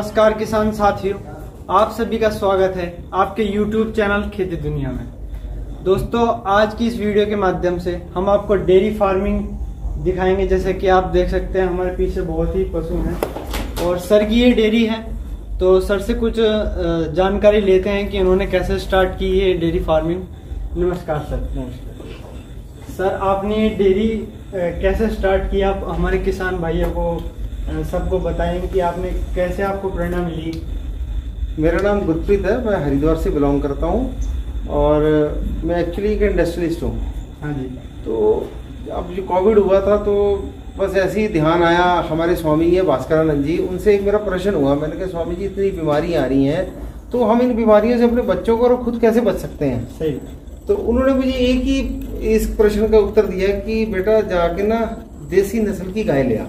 नमस्कार किसान साथियों, आप सभी का स्वागत है आपके YouTube चैनल खेती दुनिया में। दोस्तों, आज की इस वीडियो के माध्यम से हम आपको डेयरी फार्मिंग दिखाएंगे। जैसे कि आप देख सकते हैं हमारे पीछे बहुत ही पशु हैं और सर की ये डेयरी है। तो सर से कुछ जानकारी लेते हैं कि उन्होंने कैसे स्टार्ट की है डेयरी फार्मिंग। नमस्कार सर। नमस्कार सर, आपने ये डेयरी कैसे स्टार्ट किया? आप हमारे किसान भाइयों को सबको बताएं कि आपने कैसे आपको प्रेरणा मिली। मेरा नाम गुरप्रीत है, मैं हरिद्वार से बिलोंग करता हूँ और मैं एक्चुअली एक इंडस्ट्रियलिस्ट हूँ। हाँ जी। तो अब जो कोविड हुआ था तो बस ऐसे ही ध्यान आया, हमारे स्वामी है भास्करानंद जी, उनसे एक मेरा प्रश्न हुआ। मैंने कहा स्वामी जी, इतनी बीमारी आ रही हैं तो हम इन बीमारियों से अपने बच्चों को और खुद कैसे बच सकते हैं? सही। तो उन्होंने मुझे एक ही इस प्रश्न का उत्तर दिया कि बेटा जाके ना देसी नस्ल की गाय ले आ।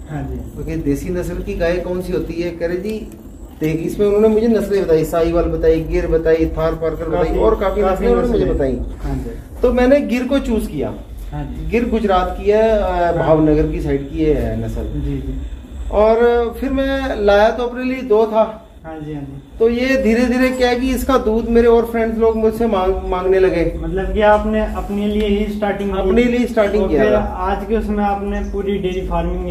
हाँ जी। तो देसी नस्ल की गाय कौन सी होती है? कह रहे जी देख, इसमें उन्होंने मुझे नस्लें बताई, साहिवाल बताई, गिर बताई, थार पारकर बताई और काफी नस्लें उन्होंने मुझे बताई। हाँ जी। तो मैंने गिर को चूज किया। हाँ जी। गिर गुजरात की है, भावनगर की साइड की है नस्ल। जी जी। और फिर मैं लाया तो अपने लिए दो था। हाँ जी। हाँ जी। तो ये धीरे धीरे क्या है कि इसका दूध मेरे और फ्रेंड्स लोग मुझसे मांगने लगे। मतलब कि आपने अपने लिए ही स्टार्टिंग अपने लिए स्टार्टिंग किया फिर था। आज के उसमें आपने पूरी डेयरी फार्मिंग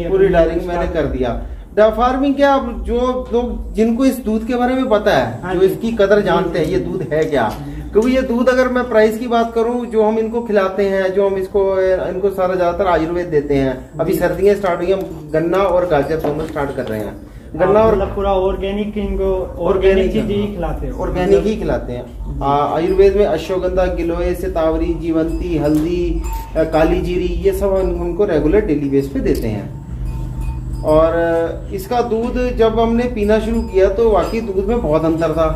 मैंने कर दिया। डेयरी फार्मिंग क्या, अब जो लोग जिनको इस दूध के बारे में पता है, हाँ जो जी। इसकी कदर जानते हैं, ये दूध है क्या। क्योंकि ये दूध अगर मैं प्राइस की बात करूं, जो हम इनको खिलाते हैं, जो हम इनको सारा ज्यादातर आयुर्वेद देते हैं। अभी सर्दियां स्टार्ट हुई हैं, गन्ना और गाजर दोनों स्टार्ट कर रहे हैं। गन्ना और पूरा ऑर्गेनिक, इनको ऑर्गेनिक चीजें ही खिलाते हैं। ऑर्गेनिक ही खिलाते हैं। आयुर्वेद में अश्वगंधा, गिलोय, सितावरी, जीवंती, हल्दी, काली जीरी, ये सब उनको रेगुलर डेली बेस पे देते हैं। और इसका दूध जब हमने पीना शुरू किया तो वाकई दूध में बहुत अंतर था।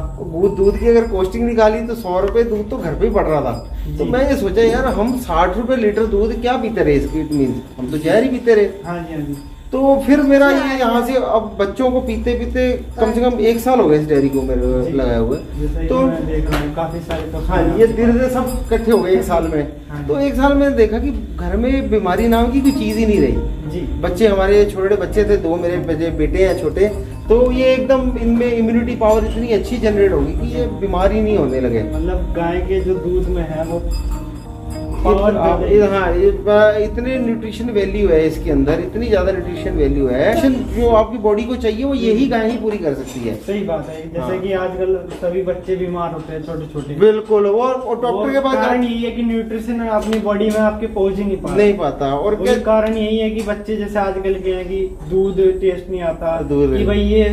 दूध की अगर कॉस्टिंग निकाली तो 100 रुपए दूध तो घर पे ही पड़ रहा था। तो मैं ये सोचा यार, हम 60 रुपए लीटर दूध क्या पीते रहे, इसकी इट मीन हम तो जहर ही पीते रहे। हाँ जी। हाँ जी। तो फिर मेरा ये यहाँ से अब बच्चों को पीते पीते कम से कम 1 साल हो गए इस डेयरी को मेरे लगाए हुए। तो मैं देख रहा हूँ काफी सारे तो हाँ, ये धीरे धीरे सब इकट्ठे हो गए 1 साल में। हाँ। तो 1 साल में देखा कि घर में बीमारी नाम की कोई चीज ही नहीं रही जी। बच्चे हमारे छोटे बच्चे थे, 2 मेरे बेटे हैं छोटे, तो ये एकदम इनमें इम्यूनिटी पावर इतनी अच्छी जनरेट होगी कि ये बीमारी नहीं होने लगे। मतलब गाय के जो दूध में है वो हाँ, इतने न्यूट्रिशन वैल्यू है इसके अंदर, इतनी ज्यादा न्यूट्रिशन वैल्यू है। जो आपकी बॉडी को चाहिए वो यही गाय ही पूरी कर सकती है। सही बात है। जैसे हाँ। कि आजकल सभी बच्चे बीमार होते हैं, छोटे छोटे। बिल्कुल, और डॉक्टर के पास कारण यही है कि न्यूट्रिशन अपनी बॉडी में आपके पहुंच ही नहीं पाता। और क्या कारण यही है कि बच्चे जैसे आजकल के हैं कि दूध टेस्ट नहीं आता, कि भाई ये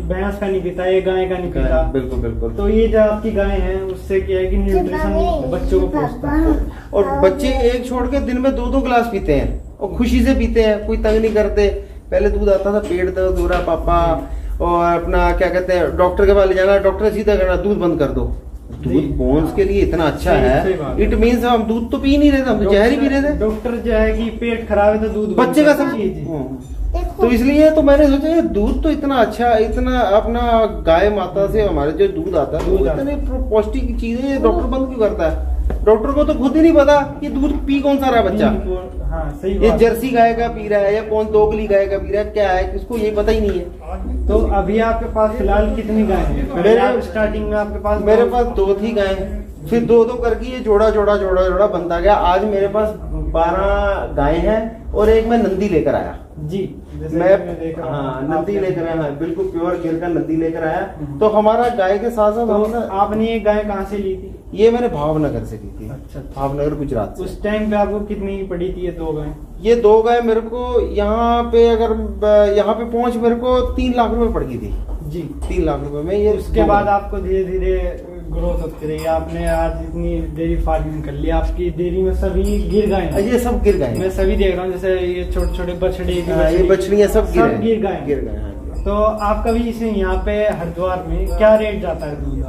भैंस का नहीं पीता, ये गाय का नहीं पीता। बिल्कुल बिल्कुल। तो ये जो आपकी गाय है उससे क्या है कि न्यूट्रिशन बच्चों को पहुंचता है। और बच्चे एक छोड़ के दिन में 2-2 गिलास पीते हैं और खुशी से पीते हैं, कोई तंग नहीं करते। पहले दूध आता था, पेट दर्द हो रहा पापा, और अपना क्या कहते हैं डॉक्टर के पास ले जाना, डॉक्टर सीधा करना दूध बंद कर दो। दूध बोन्स के लिए इतना अच्छा है। इट मीन्स हम दूध तो पी नहीं रहे थे, हम तो जहर ही पी रहे थे। डॉक्टर जो है कि पेट खराब है तो दूध बच्चे का सब। तो इसलिए तो मैंने सोचा दूध तो इतना अच्छा, इतना अपना गाय माता से हमारे जो दूध आता है वो इतने पौष्टिक चीज है, डॉक्टर बंद क्यों करता है? डॉक्टर को तो खुद ही नहीं पता कि दूध पी कौन सा रहा है बच्चा। हाँ, सही ये जर्सी गाय का पी रहा है या कौन दोगली गाय का पी रहा है, क्या है, किसको ये पता ही नहीं है। तो अभी आपके पास फिलहाल कितनी गाय है? स्टार्टिंग में आपके पास? मेरे पास 2 थी गाय, फिर 2-2 करके ये जोड़ा बनता गया। आज मेरे पास 12 गाय हैं और एक मैं नंदी लेकर आया जी। नंदी लेकर आया, बिल्कुल प्योर गिर का नंदी लेकर आया। तो हमारा गाय के साथ साथ आपने ये गाय कहाँ से ली थी? ये मैंने भावनगर से ली थी। अच्छा। भावनगर गुजरात से। उस टाइम पे आपको कितनी की पड़ी थी ये 2 गाय? ये 2 गाय मेरे को यहाँ पे पहुंच मेरे को 3 लाख रुपए पड़ गई थी जी। 3 लाख रुपए में ये। उसके बाद आपको धीरे धीरे ग्रोथ होती रही, आपने आज इतनी डेयरी फार्मिंग कर लिया। आपकी डेयरी में सभी गिर गाय हैं? ये सब गिर गाय, मैं सभी देख रहा हूँ। जैसे ये छोटे छोटे बछड़े, ये बछड़ियां सब गिर गाय। तो आपका भी इसे यहाँ पे हरिद्वार में क्या रेट जाता है दूध?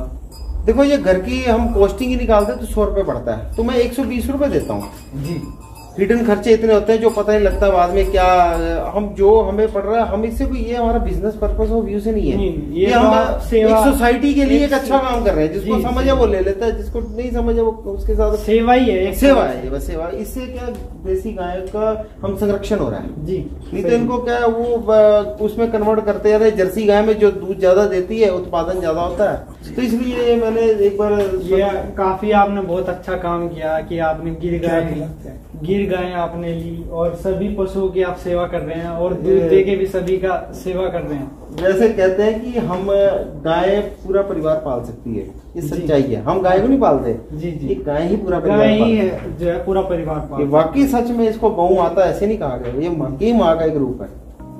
देखो, ये घर की हम कॉस्टिंग ही निकालते तो 100 रुपए पड़ता है, तो मैं 120 रुपए देता हूँ जी। हिडन खर्चे इतने होते हैं जो पता नहीं लगता बाद में क्या हम जो हमें पड़ रहा है। हम इससे कोई ये हमारा बिजनेस पर्पस और व्यू से नहीं है, ये हम एक सोसाइटी के लिए एक अच्छा काम कर रहे हैं। जिसको समझ है वो ले लेता है, जिसको नहीं समझ है वो उसके साथ सेवा ही है, सेवा है बस सेवा। इससे क्या देसी गाय का हम संरक्षण हो रहा है जी। नहीं तो इनको क्या वो उसमें कन्वर्ट करते जा रहे हैं जर्सी गाय में जो दूध ज्यादा देती है, उत्पादन ज्यादा होता है। तो इसलिए मैंने एक बार ये काफी आपने बहुत अच्छा काम किया कि आपने गिर गाय आपने ली और सभी पशुओं की आप सेवा कर रहे हैं और दूध दे के भी सभी का सेवा कर रहे हैं। जैसे कहते हैं कि हम गाय पूरा परिवार पाल सकती है, ये सच्चाई है। हम गाय को नहीं पालते जी जी, ये गाय ही पूरा परिवार ही है जो है पूरा परिवार पालते। वाकई सच में इसको गौ माता ऐसे नहीं कहा गया, ये माँ का एक रूप है।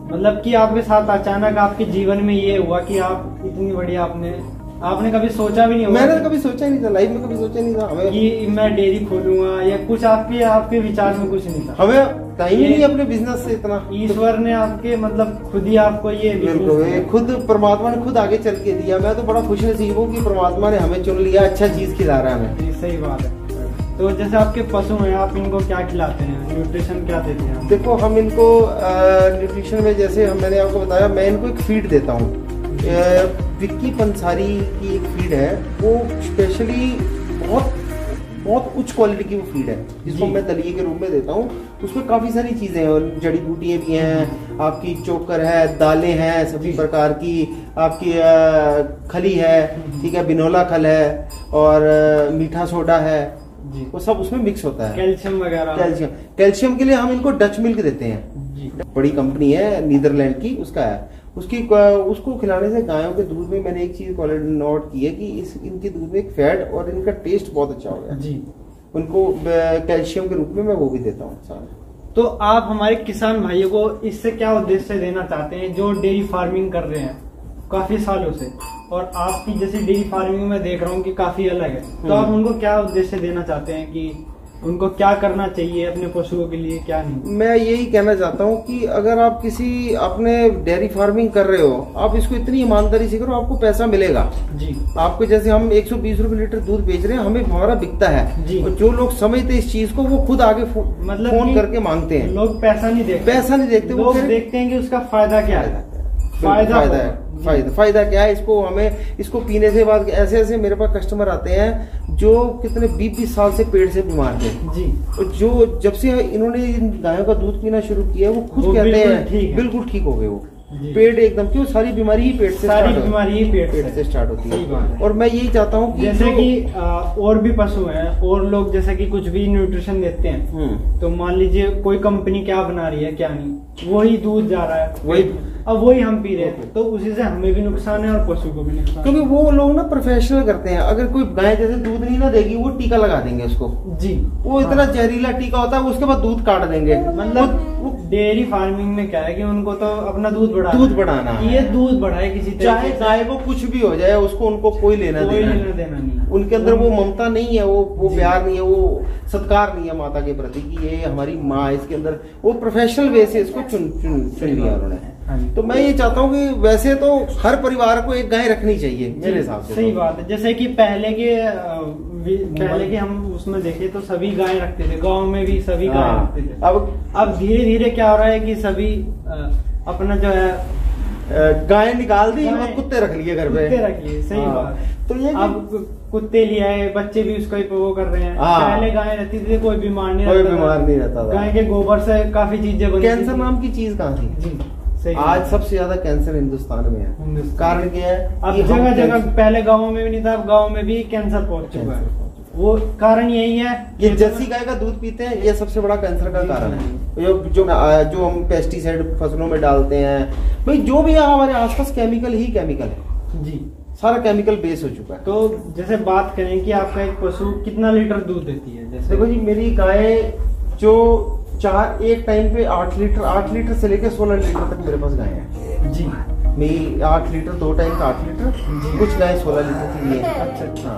मतलब कि आपके साथ अचानक आपके जीवन में ये हुआ कि आप इतनी बड़ी आपने कभी सोचा भी नहीं होगा। मैंने कभी सोचा नहीं था, लाइफ में कभी सोचा नहीं था हमें कि मैं डेयरी खोलूंगा या कुछ आपके विचार में कुछ नहीं था। हमें टाइम ही नहीं अपने बिजनेस से इतना। ईश्वर ने आपके मतलब खुद ही आपको ये खुद परमात्मा ने खुद आगे चल के दिया। मैं तो बड़ा खुश नसीब हूँ कि परमात्मा ने हमें चुन लिया, अच्छा चीज खिला रहा है हमें। सही बात है। तो जैसे आपके पशु हैं, आप इनको क्या खिलाते हैं, न्यूट्रिशन क्या देते हैं? देखो हम इनको न्यूट्रिशन में जैसे मैंने आपको बताया, मैं इनको एक फीड देता हूँ। विक्की पंसारी की एक फीड है, वो स्पेशली बहुत उच्च क्वालिटी की वो फीड है जिसको मैं दलिए के रूप में देता हूँ। उसमें काफी सारी चीजें हैं और जड़ी बूटियां भी हैं, आपकी चोकर है, दालें हैं सभी प्रकार की, आपकी खली है, ठीक है, बिनोला खल है और मीठा सोडा है जी, वो सब उसमें मिक्स होता है। कैल्शियम वगैरह, कैल्शियम के लिए हम इनको डच मिल्क देते हैं जी। बड़ी कंपनी है नीदरलैंड की, उसका है, उसको खिलाने से गायों के दूध में मैंने एक चीज नोट की है कि इनके दूध में एक फैट और इनका टेस्ट बहुत अच्छा हो गया जी। उनको कैल्शियम के रूप में मैं वो भी देता हूँ। तो आप हमारे किसान भाइयों को इससे क्या उद्देश्य देना चाहते हैं जो डेयरी फार्मिंग कर रहे हैं काफी सालों से, और आपकी जैसे डेयरी फार्मिंग में देख रहा हूँ कि काफी अलग है, तो आप उनको क्या उद्देश्य देना चाहते हैं कि उनको क्या करना चाहिए अपने पशुओं के लिए, क्या नहीं? मैं यही कहना चाहता हूँ कि अगर आप किसी अपने डेयरी फार्मिंग कर रहे हो, आप इसको इतनी ईमानदारी से करो, आपको पैसा मिलेगा जी। आपको जैसे हम 120 रुपए लीटर दूध बेच रहे हैं, हमें हमारा बिकता है जी। और जो लोग समझते इस चीज को वो खुद आगे मतलब फोन करके मांगते हैं। लोग पैसा नहीं देखते, वो देखते हैं कि उसका फायदा क्या है, फायदा क्या है। इसको पीने से बाद ऐसे मेरे पास कस्टमर आते हैं जो कितने 20 साल से पेट से बीमार थे जी, और जो जब से इन्होंने इन गायों का दूध पीना शुरू किया वो खुद कहते हैं बिल्कुल ठीक हो गए वो। पेट एकदम, क्यों, सारी बीमारी ही पेट से स्टार्ट होती है। और मैं यही चाहता हूँ कि जैसे कि और भी पशु हैं और लोग जैसे कि कुछ भी न्यूट्रिशन देते हैं, तो मान लीजिए कोई कंपनी क्या बना रही है क्या नहीं, वही दूध जा रहा है, वही हम पी रहे हैं, तो उसी से हमें भी नुकसान है और पशु को भी नुकसान। क्योंकि वो लोग ना प्रोफेशनल करते हैं। अगर कोई गाय जैसे दूध नहीं ना देगी, वो टीका लगा देंगे उसको जी, वो इतना जहरीला टीका होता है, उसके बाद दूध काट देंगे। मतलब डेयरी फार्मिंग में क्या है कि उनको तो अपना दूध बढ़ाना ये दूध बढ़ाए किसी तरह, चाहे गाय को कुछ भी हो जाए, उनको कोई लेना देना नहीं। उनके अंदर वो ममता नहीं है, वो प्यार नहीं है, वो सत्कार नहीं है माता के प्रति कि ये हमारी माँ है। इसके अंदर वो प्रोफेशनल वे से इसको चुन लिया उन्होंने। तो मैं ये चाहता हूँ कि वैसे तो हर परिवार को एक गाय रखनी चाहिए मेरे हिसाब से। सही बात है। जैसे कि पहले के हम उसमें देखे तो सभी गाय रखते थे, गांव में भी सभी गाय रखते थे। अब धीरे धीरे क्या हो रहा है कि सभी अपना जो है गाय निकाल दी और कुत्ते रख लिए घर पे, सही बात। तो ये अब कुत्ते लिए आए, बच्चे भी उसका ही वो कर रहे हैं। पहले गाय रहती थी, कोई बीमार नहीं रहता था। गाय के गोबर से काफी चीजें बनती। कैंसर नाम की चीज कहाँ थी जी? आज सबसे ज्यादा कैंसर हिंदुस्तान में है। कारण क्या है? अब जगह जगह, पहले गाँव में भी नहीं था, अब गाँव में भी कैंसर पहुंच चुका है। वो कारण यही है, ये जर्सी गाय का दूध पीते हैं, ये सबसे बड़ा कैंसर का कारण है। जो हम पेस्टिसाइड फसलों में डालते हैं, भाई जो भी है हमारे आसपास केमिकल ही केमिकल है जी, सारा केमिकल बेस हो चुका है। तो जैसे बात करें कि आपका एक पशु कितना लीटर दूध देती है? जैसे देखो जी, मेरी गाय जो एक टाइम पे 8 लीटर से लेकर 16 लीटर तक मेरे पास गाय है जी। मेरी 8 लीटर 2 टाइम का 8 लीटर, कुछ गाय 16 लीटर की है। अच्छा,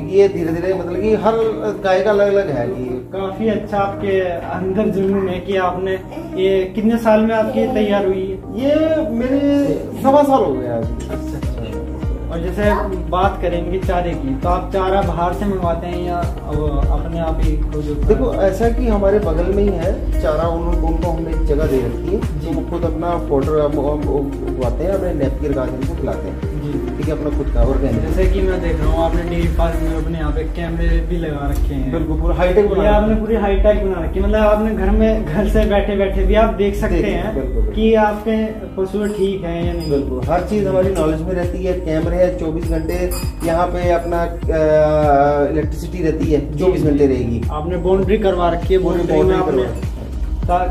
ये धीरे धीरे मतलब कि हर गाय का अलग अलग है। ये काफी अच्छा आपके अंदर जुनून है कि आपने ये कितने साल में आपकी तैयार हुई है? ये मेरे 1.25 साल हो गया। और जैसे बात करें इनके चारे की, तो आप चारा बाहर से मंगवाते हैं या अपने आप ही खुद? देखो ऐसा कि हमारे बगल में ही है चारा, उनको हमने एक जगह दे रखी है, तो वो खुद अपना फोटो उगवाते हैं, अपने नेपियर घास इनको खिलाते हैं, ठीक है, अपना खुद का ऑर्गेनिक। जैसे कि मैं देख रहा हूँ आपने डेयरी फार्म में अपने यहाँ पे कैमरे भी लगा रखे हैं। बिल्कुल पूरा हाईटेक बना, आपने पूरी हाईटेक बना रखी है, मतलब आपने घर से बैठे बैठे भी आप देख सकते हैं कि आपके पशु ठीक है या नहीं। बिल्कुल हर चीज हमारी नॉलेज में रहती है, कैमरे है 24 घंटे, यहाँ पे अपना इलेक्ट्रिसिटी रहती है 24 घंटे रहेगी। आपने बाउंड्री करवा रखी है, बाउंड्री में आपने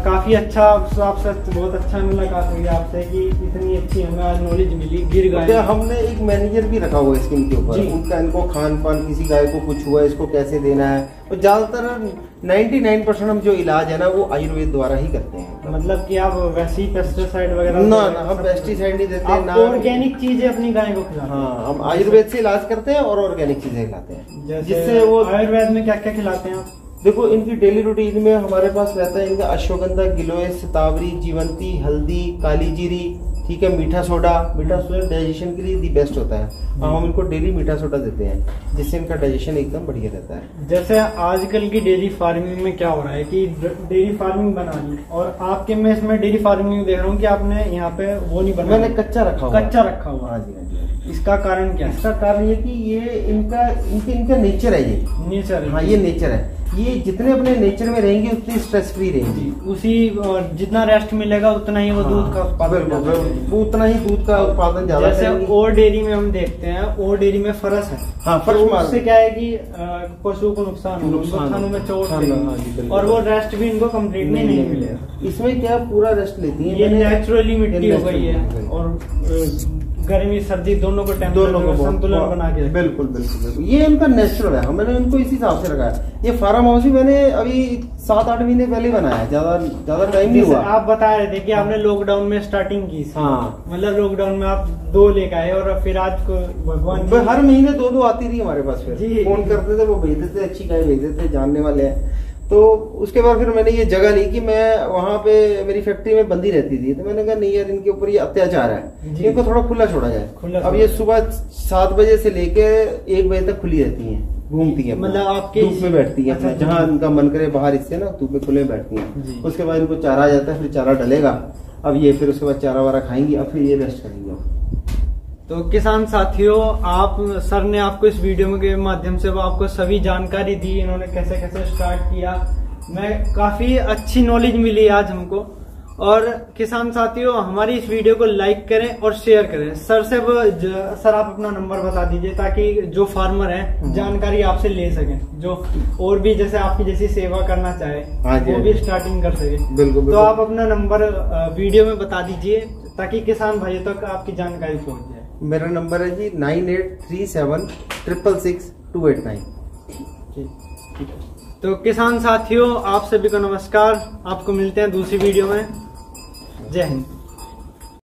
काफी अच्छा, आपसे बहुत अच्छा मुलाकात हुई आपसे कि इतनी अच्छी हमें आज नॉलेज मिली गिर गाय। हमने एक मैनेजर भी रखा हुआ है स्कीम के ऊपर, उनका इनको खान पान, किसी गाय को कुछ हुआ इसको कैसे देना है, और ज्यादातर 99% हम जो इलाज है ना वो आयुर्वेद द्वारा ही करते हैं। मतलब कि आप वैसे ही पेस्टिसाइड वगैरह? ना हम पेस्टिसाइड नहीं देते हैं, ना ऑर्गेनिक चीजें अपनी गाय को खिलाते हैं। हाँ, हम आयुर्वेद से इलाज करते हैं और ऑर्गेनिक चीजें खिलाते हैं। जिससे वो आयुर्वेद में क्या क्या खिलाते हैं आप? देखो इनकी डेली रूटीन में हमारे पास रहता है इनका अश्वगंधा, गिलोय, शतावरी, जीवंती, हल्दी, काली जीरी, ठीक है, मीठा सोडा डाइजेशन के लिए दी बेस्ट होता है, हम इनको डेली मीठा सोडा देते हैं जिससे इनका डाइजेशन एकदम बढ़िया रहता है। जैसे आजकल की डेयरी फार्मिंग में क्या हो रहा है कि डेयरी फार्मिंग बना ली, और आपके मैं इसमें डेयरी फार्मिंग देख रहा हूँ कि आपने यहाँ पे वो नहीं बना, मैंने कच्चा रखा हुआ। हाँ जी। इसका कारण क्या है? इसका कारण ये कि ये इनका नेचर है, ये नेचर है। हाँ ये नेचर है, ये जितने अपने नेचर में रहेंगे उतनी स्ट्रेस फ्री रहेंगी, उसी जितना रेस्ट मिलेगा उतना ही वो दूध का उत्पादन, उतना ही दूध का उत्पादन ज्यादा। जैसे और डेयरी में हम देखते हैं, और डेयरी में फरस है, हाँ फर्श तो उससे क्या है कि पशु को नुकसान होगा, थानों में चोट लगेगी और वो रेस्ट भी इनको कम्प्लीटली नहीं मिलेगा। इसमें क्या पूरा रेस्ट लेती है, ये नेचुरली मिट्टी हो गई है, और गर्मी सर्दी दोनों को संतुलन बना के। बिल्कुल बिल्कुल बिल्कुल, ये इनका नेचुरल है, मैंने इनको इसी हिसाब से रखा है। ये फार्म हाउस भी मैंने अभी 7-8 महीने पहले बनाया, ज्यादा टाइम नहीं हुआ। आप बता रहे थे कि आपने लॉकडाउन में स्टार्टिंग की, हाँ मतलब लॉकडाउन में आप 2 लेकर आए, और फिर आज को भगवान हर महीने 2 आती थी हमारे पास, फिर फोन करते थे, वो भेज देते, अच्छी गाय भेज देते, जानने वाले हैं। तो उसके बाद फिर मैंने ये जगह ली कि मैं वहाँ पे मेरी फैक्ट्री में बंदी रहती थी, तो मैंने कहा नहीं यार इनके ऊपर ये अत्याचार है, इनको थोड़ा खुला छोड़ा जाए। अब ये सुबह 7 बजे से लेके 1 बजे तक खुली रहती हैं, घूमती हैं, मतलब आपके धूप में बैठती हैं, अच्छा, जहाँ इनका मन करे बाहर इससे ना धूप में खुले बैठती हैं। उसके बाद इनको चारा आ जाता है, फिर चारा डलेगा, अब ये फिर उसके बाद चारा वारा खाएंगी, अब फिर ये रेस्ट करेंगे। तो किसान साथियों, आप सर ने आपको इस वीडियो के माध्यम से वो आपको सभी जानकारी दी, इन्होंने कैसे कैसे स्टार्ट किया, मैं काफी अच्छी नॉलेज मिली आज हमको। और किसान साथियों, हमारी इस वीडियो को लाइक करें और शेयर करें। सर आप अपना नंबर बता दीजिए ताकि जो फार्मर है जानकारी आपसे ले सकें, जो और भी जैसे आपकी जैसी सेवा करना चाहे वो भी स्टार्टिंग कर सके। बिल्कुल। तो आप अपना नंबर वीडियो में बता दीजिए ताकि किसान भाइयों तक आपकी जानकारी पहुंच जाए। मेरा नंबर है जी 9837666289। ठीक है। तो किसान साथियों, आप सभी को नमस्कार, आपको मिलते हैं दूसरी वीडियो में। जय हिंद।